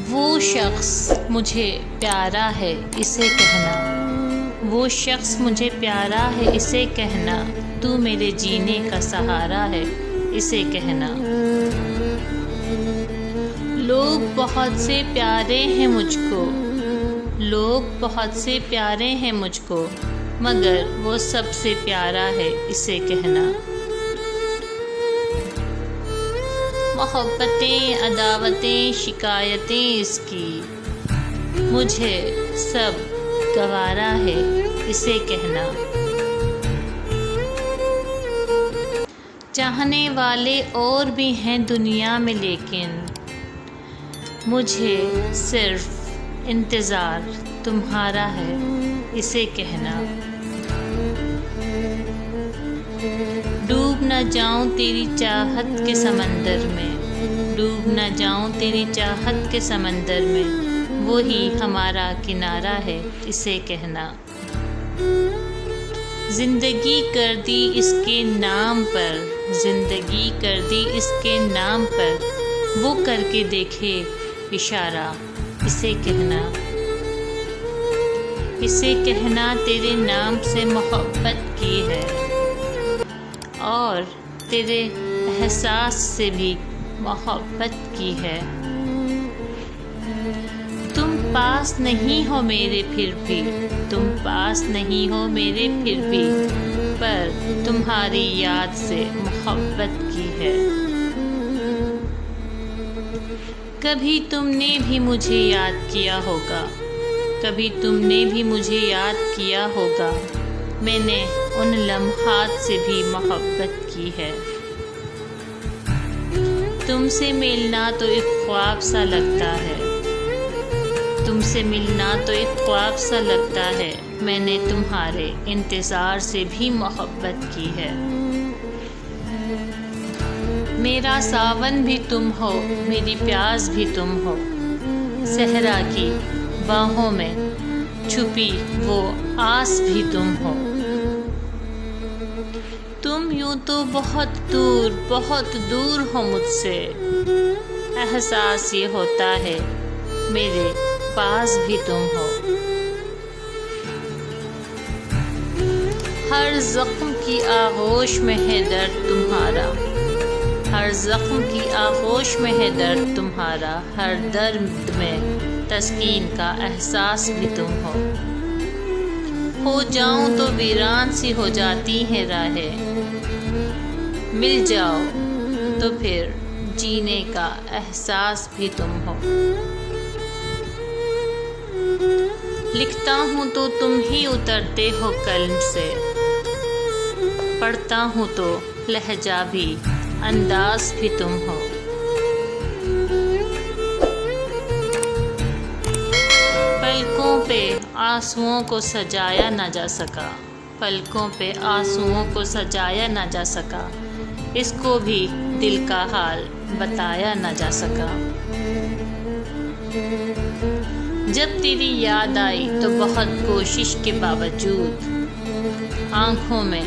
وہ شخص مجھے پیارا ہے اسے کہنا، وہ شخص مجھے پیارا ہے اسے کہنا، تو میرے جینے کا سہارا ہے اسے کہنا۔ لوگ بہت سے پیارے ہیں مجھ کو، لوگ بہت سے پیارے ہیں مجھ کو، مگر وہ سب سے پیارا ہے اسے کہنا۔ محبتیں، عداوتیں، شکایتیں اس کی، مجھے سب گوارا ہے اسے کہنا۔ چاہنے والے اور بھی ہیں دنیا میں لیکن مجھے صرف انتظار تمہارا ہے اسے کہنا۔ ڈوب نہ جاؤں تیری چاہت کے سمندر میں، ڈوب نہ جاؤں تیری چاہت کے سمندر میں، وہی ہمارا کنارہ ہے اسے کہنا۔ زندگی کر دی اس کے نام پر، زندگی کر دی اس کے نام پر، وہ کر کے دیکھے اشارہ اسے کہنا۔ اسے کہنا تیرے نام سے محبت کی ہے، اور تیرے احساس سے بھی محبت کی ہے۔ تم پاس نہیں ہو میرے پھر بھی، تم پاس نہیں ہو میرے پھر بھی، پر تمہاری یاد سے محبت کی ہے۔ کبھی تم نے بھی مجھے یاد کیا ہوگا، کبھی تم نے بھی مجھے یاد کیا ہوگا، میں نے ان لمحات سے بھی محبت کی ہے۔ تم سے ملنا تو ایک خواب سا لگتا ہے، تم سے ملنا تو ایک خواب سا لگتا ہے، میں نے تمہارے انتظار سے بھی محبت کی ہے۔ میرا ساون بھی تم ہو، میری پیاس بھی تم ہو، صحرا کی باہوں میں چھپی وہ آس بھی تم ہو۔ تم یوں تو بہت دور ہو مجھ سے، احساس یہ ہوتا ہے میرے پاس بھی تم ہو۔ ہر زخم کی آغوش میں ہے درد تمہارا، ہر زخم کی آغوش میں ہے درد تمہارا، ہر درد میں تسکین کا احساس بھی تم ہو جاؤں تو ویران سی ہو جاتی ہیں راہیں، مل جاؤ تو پھر جینے کا احساس بھی تم ہو۔ لکھتا ہوں تو تم ہی اترتے ہو قلم سے، پڑھتا ہوں تو لہجہ بھی انداز بھی تم ہو۔ پلکوں پہ آنسوؤں کو سجایا نہ جا سکا، پلکوں پہ آنسوؤں کو سجایا نہ جا سکا، اس کو بھی دل کا حال بتایا نہ جا سکا۔ جب تیری یاد آئی تو بہت کوشش کے باوجود آنکھوں میں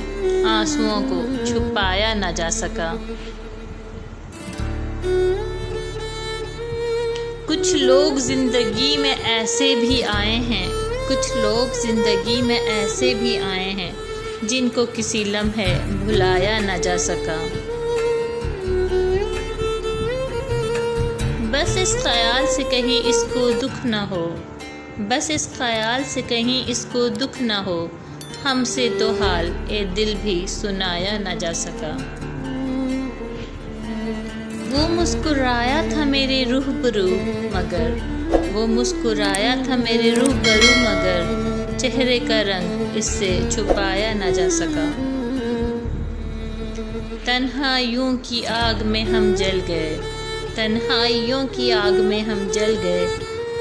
آنسوؤں کو چھپایا نہ جا سکا۔ کچھ لوگ زندگی میں ایسے بھی آئے ہیں، کچھ لوگ زندگی میں ایسے بھی آئے ہیں جن کو کسی لمحے بھلایا نہ جا سکا۔ بس اس خیال سے کہیں اس کو دکھ نہ ہو، بس اس خیال سے کہیں اس کو دکھ نہ ہو، ہم سے تو حال اے دل بھی سنایا نہ جا سکا۔ وہ مسکرایا تھا میرے روبرو مگر، وہ مسکرایا تھا میرے روبرو مگر، چہرے کا رنگ اس سے چھپایا نہ جا سکا۔ تنہائیوں کی آگ میں ہم جل گئے، تنہائیوں کی آگ میں ہم جل گئے،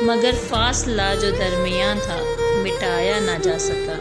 مگر فاصلہ جو درمیاں تھا مٹایا نہ جا سکا۔